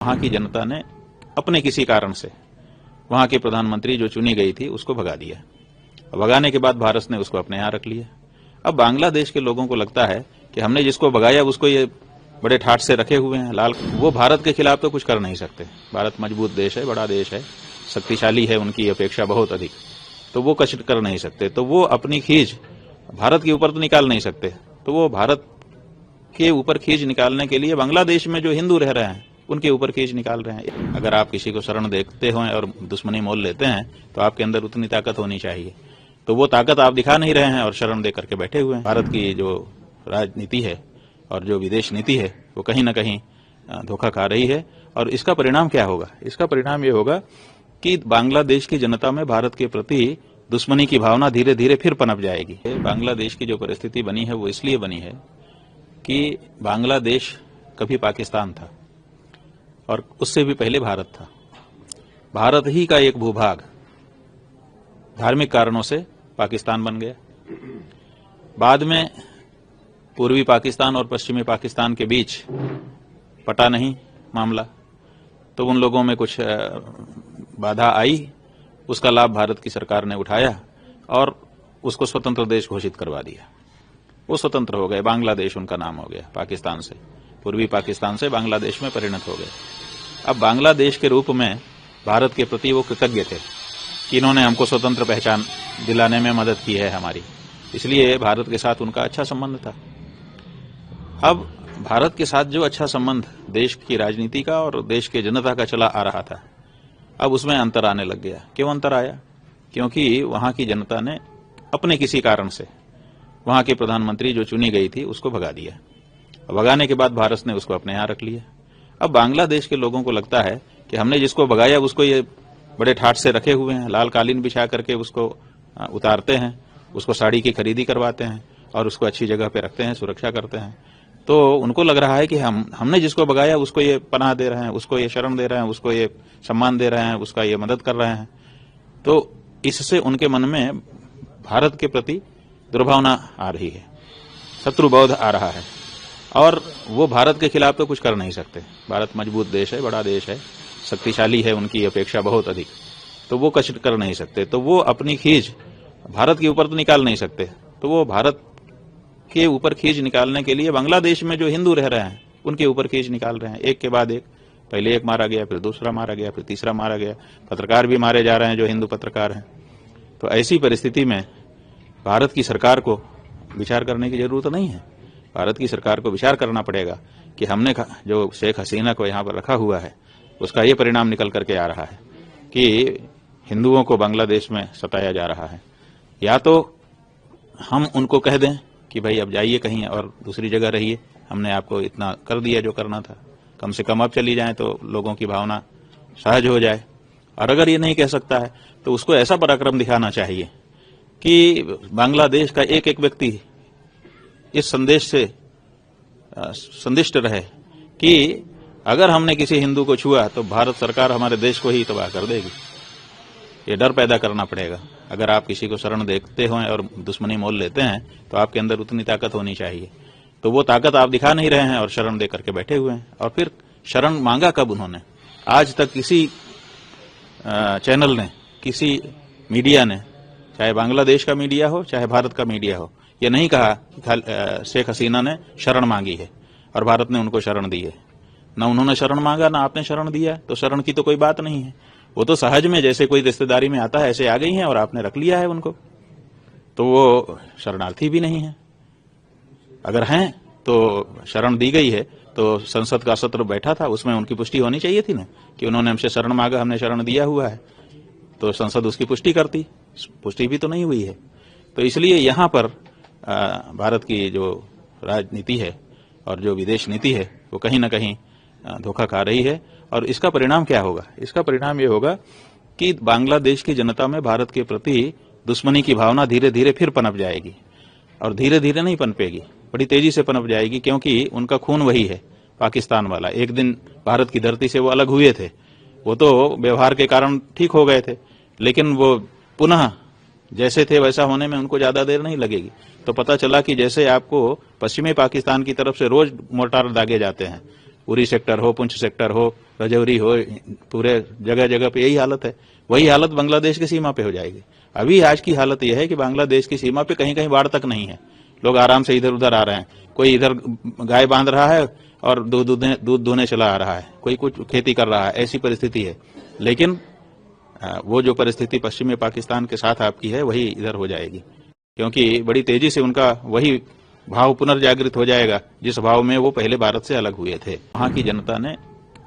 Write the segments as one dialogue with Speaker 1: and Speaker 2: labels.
Speaker 1: वहां की जनता ने अपने किसी कारण से वहां के प्रधानमंत्री जो चुनी गई थी उसको भगा दिया। भगाने के बाद भारत ने उसको अपने यहां रख लिया। अब बांग्लादेश के लोगों को लगता है कि हमने जिसको भगाया उसको ये बड़े ठाठ से रखे हुए हैं लाल। वो भारत के खिलाफ तो कुछ कर नहीं सकते। भारत मजबूत देश है, बड़ा देश है, शक्तिशाली है, उनकी अपेक्षा बहुत अधिक, तो वो कुछ कर नहीं सकते। तो वो अपनी खींच भारत के ऊपर तो निकाल नहीं सकते। तो वो भारत के ऊपर खींच निकालने के लिए बांग्लादेश में जो हिंदू रह रहे हैं उनके ऊपर खींच निकाल रहे हैं। अगर आप किसी को शरण देखते हो और दुश्मनी मोल लेते हैं तो आपके अंदर उतनी ताकत होनी चाहिए। तो वो ताकत आप दिखा नहीं रहे हैं और शरण दे करके बैठे हुए हैं। भारत की जो राजनीति है और जो विदेश नीति है वो कहीं न कहीं धोखा खा रही है। और इसका परिणाम क्या होगा? इसका परिणाम ये होगा कि बांग्लादेश की जनता में भारत के प्रति दुश्मनी की भावना धीरे धीरे फिर पनप जाएगी। बांग्लादेश की जो परिस्थिति बनी है वो इसलिए बनी है कि बांग्लादेश कभी पाकिस्तान था और उससे भी पहले भारत था। भारत ही का एक भूभाग धार्मिक कारणों से पाकिस्तान बन गया। बाद में पूर्वी पाकिस्तान और पश्चिमी पाकिस्तान के बीच पटा नहीं मामला, तो उन लोगों में कुछ बाधा आई। उसका लाभ भारत की सरकार ने उठाया और उसको स्वतंत्र देश घोषित करवा दिया। वो स्वतंत्र हो गए, बांग्लादेश उनका नाम हो गया। पाकिस्तान से, पूर्वी पाकिस्तान से बांग्लादेश में परिणत हो गए। अब बांग्लादेश के रूप में भारत के प्रति वो कृतज्ञ थे कि इन्होंने हमको स्वतंत्र पहचान दिलाने में मदद की है हमारी, इसलिए भारत के साथ उनका अच्छा संबंध था। अब भारत के साथ जो अच्छा संबंध देश की राजनीति का और देश के जनता का चला आ रहा था, अब उसमें अंतर आने लग गया। क्यों अंतर आया? क्योंकि वहां की जनता ने अपने किसी कारण से वहां के प्रधानमंत्री जो चुनी गई थी उसको भगा दिया। भगाने के बाद भारत ने उसको अपने यहां रख लिया। अब बांग्लादेश के लोगों को लगता है कि हमने जिसको भगाया उसको ये बड़े ठाठ से रखे हुए हैं, लाल कालीन बिछा करके उसको उतारते हैं, उसको साड़ी की खरीदी करवाते हैं और उसको अच्छी जगह पे रखते हैं, सुरक्षा करते हैं। तो उनको लग रहा है कि हमने जिसको भगाया उसको ये पनाह दे रहे हैं, उसको ये शरण दे रहे हैं, उसको ये सम्मान दे रहे हैं, उसका ये मदद कर रहे हैं। तो इससे उनके मन में भारत के प्रति दुर्भावना आ रही है, शत्रुबोध आ रहा है और वो भारत के खिलाफ तो कुछ कर नहीं सकते। भारत मजबूत देश है, बड़ा देश है, शक्तिशाली है, उनकी अपेक्षा बहुत अधिक, तो वो कुछ कर नहीं सकते। तो वो अपनी खींच भारत के ऊपर तो निकाल नहीं सकते। तो वो भारत के ऊपर खींच निकालने के लिए बांग्लादेश में जो हिंदू रह रहे हैं उनके ऊपर खींच निकाल रहे हैं, एक के बाद एक। पहले एक मारा गया, फिर दूसरा मारा गया, फिर तीसरा मारा गया। पत्रकार भी मारे जा रहे हैं जो हिंदू पत्रकार हैं। तो ऐसी परिस्थिति में भारत की सरकार को विचार करने की जरूरत नहीं है। भारत की सरकार को विचार करना पड़ेगा कि हमने जो शेख हसीना को यहाँ पर रखा हुआ है उसका ये परिणाम निकल करके आ रहा है कि हिंदुओं को बांग्लादेश में सताया जा रहा है। या तो हम उनको कह दें कि भाई अब जाइए कहीं और दूसरी जगह रहिए, हमने आपको इतना कर दिया जो करना था, कम से कम अब चली जाएं तो लोगों की भावना सहज हो जाए। और अगर ये नहीं कह सकता है तो उसको ऐसा पराक्रम दिखाना चाहिए कि बांग्लादेश का एक एक व्यक्ति इस संदेश से संदिष्ट रहे कि अगर हमने किसी हिंदू को छुआ तो भारत सरकार हमारे देश को ही तबाह कर देगी। ये डर पैदा करना पड़ेगा। अगर आप किसी को शरण देखते हो और दुश्मनी मोल लेते हैं तो आपके अंदर उतनी ताकत होनी चाहिए। तो वो ताकत आप दिखा नहीं रहे हैं और शरण दे करके बैठे हुए हैं। और फिर शरण मांगा कब उन्होंने? आज तक किसी चैनल ने, किसी मीडिया ने, चाहे बांग्लादेश का मीडिया हो चाहे भारत का मीडिया हो, ये नहीं कहा कि शेख हसीना ने शरण मांगी है और भारत ने उनको शरण दी है। ना उन्होंने शरण मांगा ना आपने शरण दिया, तो शरण की तो कोई बात नहीं है। वो तो सहज में जैसे कोई रिश्तेदारी में आता है ऐसे आ गई हैं और आपने रख लिया है उनको, तो वो शरणार्थी भी नहीं है। अगर हैं तो शरण दी गई है तो संसद का सत्र बैठा था, उसमें उनकी पुष्टि होनी चाहिए थी ना कि उन्होंने हमसे शरण मांगा, हमने शरण दिया हुआ है, तो संसद उसकी पुष्टि करती। पुष्टि भी तो नहीं हुई है। तो इसलिए यहाँ पर भारत की जो राजनीति है और जो विदेश नीति है वो कहीं न कहीं धोखा खा रही है। और इसका परिणाम क्या होगा? इसका परिणाम ये होगा कि बांग्लादेश की जनता में भारत के प्रति दुश्मनी की भावना धीरे धीरे फिर पनप जाएगी। और धीरे धीरे नहीं पनपेगी, बड़ी तेजी से पनप जाएगी, क्योंकि उनका खून वही है, पाकिस्तान वाला। एक दिन भारत की धरती से वो अलग हुए थे, वो तो व्यवहार के कारण ठीक हो गए थे, लेकिन वो पुनः जैसे थे वैसा होने में उनको ज्यादा देर नहीं लगेगी। तो पता चला कि जैसे आपको पश्चिमी पाकिस्तान की तरफ से रोज मोर्टार दागे जाते हैं, उरी सेक्टर हो, पुंछ सेक्टर हो, रजौरी हो, पूरे जगह जगह पे यही हालत है। वही हालत बांग्लादेश की सीमा पे हो जाएगी। अभी आज की हालत यह है कि बांग्लादेश की सीमा पे कहीं कहीं बाढ़ तक नहीं है, लोग आराम से इधर उधर आ रहे हैं। कोई इधर गाय बांध रहा है और दूध दूधने चला आ रहा है, कोई कुछ खेती कर रहा है, ऐसी परिस्थिति है। लेकिन वो जो परिस्थिति पश्चिमी पाकिस्तान के साथ आपकी है वही इधर हो जाएगी, क्योंकि बड़ी तेजी से उनका वही भाव पुनर्जागृत हो जाएगा जिस भाव में वो पहले भारत से अलग हुए थे। वहां की जनता ने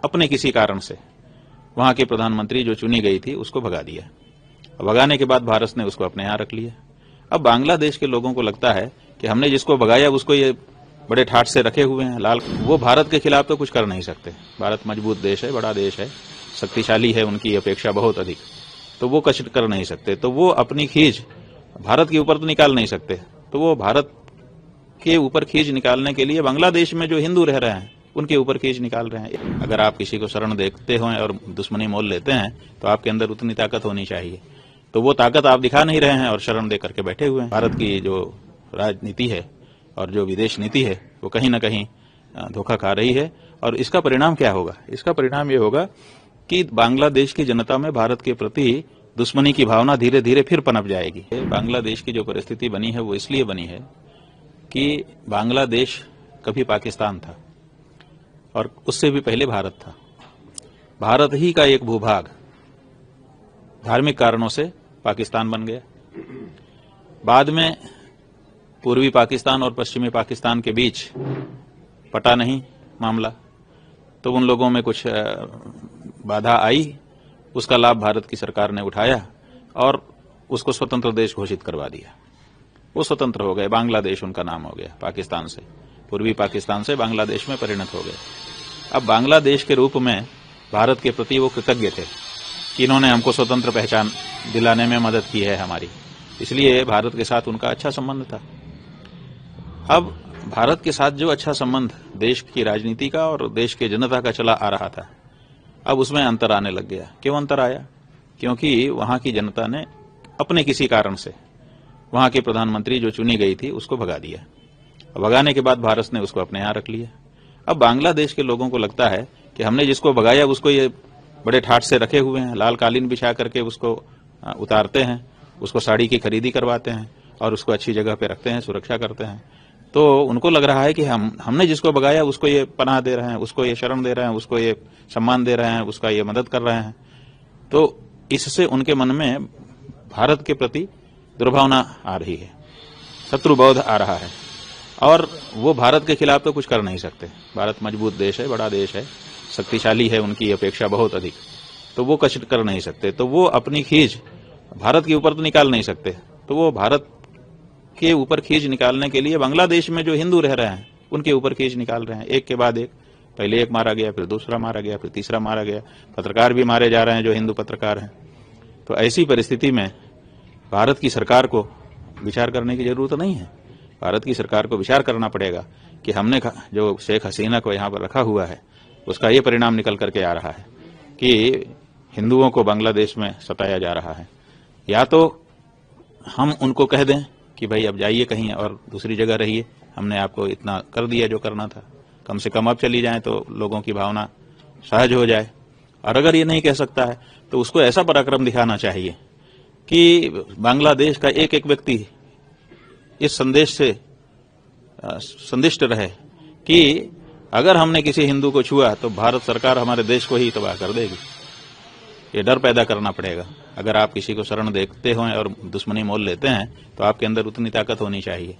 Speaker 1: अपने किसी कारण से वहां के प्रधानमंत्री जो चुनी गई थी उसको भगा दिया। भगाने के बाद भारत ने उसको अपने यहां रख लिया। अब बांग्लादेश के लोगों को लगता है कि हमने जिसको भगाया उसको ये बड़े ठाठ से रखे हुए हैं लाल। वो भारत के खिलाफ तो कुछ कर नहीं सकते। भारत मजबूत देश है, बड़ा देश है, शक्तिशाली है, उनकी अपेक्षा बहुत अधिक, तो वो कुछ कर नहीं सकते। तो वो अपनी खींच भारत के ऊपर तो निकाल नहीं सकते, तो वो भारत के ऊपर खींच निकालने के लिए बांग्लादेश में जो हिंदू रह रहे हैं उनके ऊपर खींच निकाल रहे हैं। अगर आप किसी को शरण देखते हो और दुश्मनी मोल लेते हैं तो आपके अंदर उतनी ताकत होनी चाहिए, तो वो ताकत आप दिखा नहीं रहे हैं और शरण दे करके बैठे हुए हैं। भारत की जो राजनीति है और जो विदेश नीति है वो कहीं ना कहीं धोखा खा रही है। और इसका परिणाम क्या होगा? इसका परिणाम ये होगा कि बांग्लादेश की जनता में भारत के प्रति दुश्मनी की भावना धीरे धीरे फिर पनप जाएगी। बांग्लादेश की जो परिस्थिति बनी है वो इसलिए बनी है कि बांग्लादेश कभी पाकिस्तान था और उससे भी पहले भारत था। भारत ही का एक भूभाग धार्मिक कारणों से पाकिस्तान बन गया। बाद में पूर्वी पाकिस्तान और पश्चिमी पाकिस्तान के बीच पटा नहीं मामला, तो उन लोगों में कुछ बाधा आई, उसका लाभ भारत की सरकार ने उठाया और उसको स्वतंत्र देश घोषित करवा दिया। वो स्वतंत्र हो गए, बांग्लादेश उनका नाम हो गया। पाकिस्तान से, पूर्वी पाकिस्तान से बांग्लादेश में परिणत हो गए। अब बांग्लादेश के रूप में भारत के प्रति वो कृतज्ञ थे कि इन्होंने हमको स्वतंत्र पहचान दिलाने में मदद की है हमारी, इसलिए भारत के साथ उनका अच्छा संबंध था। अब भारत के साथ जो अच्छा संबंध देश की राजनीति का और देश के जनता का चला आ रहा था, अब उसमें अंतर आने लग गया। क्यों अंतर आया? क्योंकि वहां की जनता ने अपने किसी कारण से वहां के प्रधानमंत्री जो चुनी गई थी उसको भगा दिया। भगाने के बाद भारत ने उसको अपने यहां रख लिया। अब बांग्लादेश के लोगों को लगता है कि हमने जिसको भगाया उसको ये बड़े ठाठ से रखे हुए हैं, लाल कालीन बिछा करके उसको उतारते हैं, उसको साड़ी की खरीदी करवाते हैं और उसको अच्छी जगह पे रखते हैं, सुरक्षा करते हैं। तो उनको लग रहा है कि हमने जिसको भगाया उसको ये पनाह दे रहे हैं, उसको ये शरण दे रहे हैं, उसको ये सम्मान दे रहे हैं, उसका ये मदद कर रहे हैं। तो इससे उनके मन में भारत के प्रति दुर्भावना आ रही है, शत्रुबोध आ रहा है और वो भारत के खिलाफ तो कुछ कर नहीं सकते। भारत मजबूत देश है, बड़ा देश है, शक्तिशाली है, उनकी अपेक्षा बहुत अधिक, तो वो कुछ कर नहीं सकते। तो वो अपनी खींच भारत के ऊपर तो निकाल नहीं सकते, तो वो भारत के ऊपर खींच निकालने के लिए बांग्लादेश में जो हिंदू रह रहे हैं उनके ऊपर खींच निकाल रहे हैं, एक के बाद एक। पहले एक मारा गया, फिर दूसरा मारा गया, फिर तीसरा मारा गया, पत्रकार भी मारे जा रहे हैं जो हिंदू पत्रकार हैं। तो ऐसी परिस्थिति में भारत की सरकार को विचार करने की जरूरत नहीं है। भारत की सरकार को विचार करना पड़ेगा कि हमने जो शेख हसीना को यहाँ पर रखा हुआ है उसका ये परिणाम निकल करके आ रहा है कि हिंदुओं को बांग्लादेश में सताया जा रहा है। या तो हम उनको कह दें कि भाई अब जाइए कहीं और दूसरी जगह रहिए, हमने आपको इतना कर दिया जो करना था, कम से कम अब चली जाएं तो लोगों की भावना सहज हो जाए। और अगर ये नहीं कह सकता है तो उसको ऐसा पराक्रम दिखाना चाहिए कि बांग्लादेश का एक एक व्यक्ति इस संदेश से संदिष्ट रहे कि अगर हमने किसी हिंदू को छुआ तो भारत सरकार हमारे देश को ही तबाह कर देगी। ये डर पैदा करना पड़ेगा। अगर आप किसी को शरण देखते हो और दुश्मनी मोल लेते हैं तो आपके अंदर उतनी ताकत होनी चाहिए,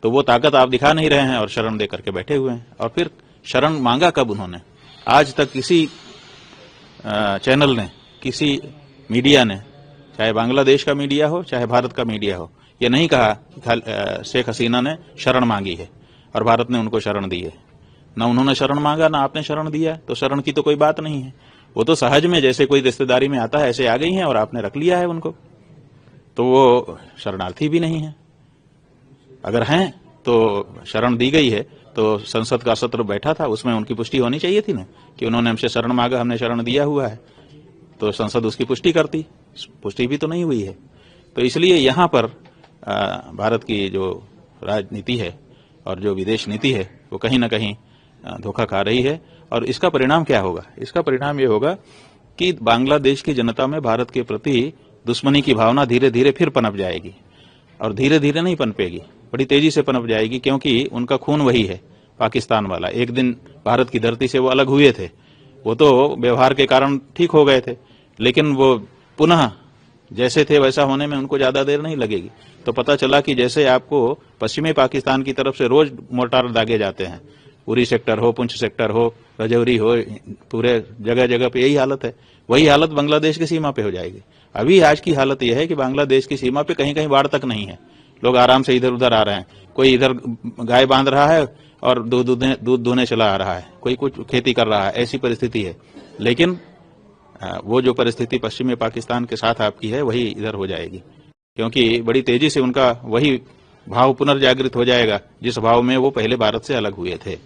Speaker 1: तो वो ताकत आप दिखा नहीं रहे हैं और शरण दे करके बैठे हुए हैं। और फिर शरण मांगा कब उन्होंने? आज तक किसी चैनल ने, किसी मीडिया ने, चाहे बांग्लादेश का मीडिया हो चाहे भारत का मीडिया हो, ये नहीं कहा कि शेख हसीना ने शरण मांगी है और भारत ने उनको शरण दी है। ना उन्होंने शरण मांगा ना आपने शरण दिया, तो शरण की तो कोई बात नहीं है। वो तो सहज में जैसे कोई रिश्तेदारी में आता है ऐसे आ गई हैं और आपने रख लिया है उनको, तो वो शरणार्थी भी नहीं है। अगर हैं तो शरण दी गई है तो संसद का सत्र बैठा था, उसमें उनकी पुष्टि होनी चाहिए थी ना कि उन्होंने हमसे शरण मांगा, हमने शरण दिया हुआ है, तो संसद उसकी पुष्टि करती। पुष्टि भी तो नहीं हुई है। तो इसलिए यहाँ पर भारत की जो राजनीति है और जो विदेश नीति है वो कहीं ना कहीं धोखा खा रही है और इसका परिणाम क्या होगा? इसका परिणाम ये होगा कि बांग्लादेश की जनता में भारत के प्रति दुश्मनी की भावना धीरे धीरे फिर पनप जाएगी, और धीरे धीरे नहीं पनपेगी, बड़ी तेजी से पनप जाएगी, क्योंकि उनका खून वही है पाकिस्तान वाला। एक दिन भारत की धरती से वो अलग हुए थे, वो तो व्यवहार के कारण ठीक हो गए थे, लेकिन वो पुनः जैसे थे वैसा होने में उनको ज्यादा देर नहीं लगेगी। तो पता चला कि जैसे आपको पश्चिमी पाकिस्तान की तरफ से रोज मोर्टार दागे जाते हैं, उरी सेक्टर हो, पुंछ सेक्टर हो, रजौरी हो, पूरे जगह जगह पे यही हालत है, वही हालत बांग्लादेश की सीमा पे हो जाएगी। अभी आज की हालत यह है कि बांग्लादेश की सीमा पे कहीं कहीं बाढ़ तक नहीं है, लोग आराम से इधर उधर आ रहे हैं, कोई इधर गाय बांध रहा है और दूध दूहने चला आ रहा है, कोई कुछ खेती कर रहा है, ऐसी परिस्थिति है। लेकिन वो जो परिस्थिति पश्चिमी पाकिस्तान के साथ आपकी है वही इधर हो जाएगी, क्योंकि बड़ी तेजी से उनका वही भाव पुनर्जागृत हो जाएगा जिस भाव में वो पहले भारत से अलग हुए थे।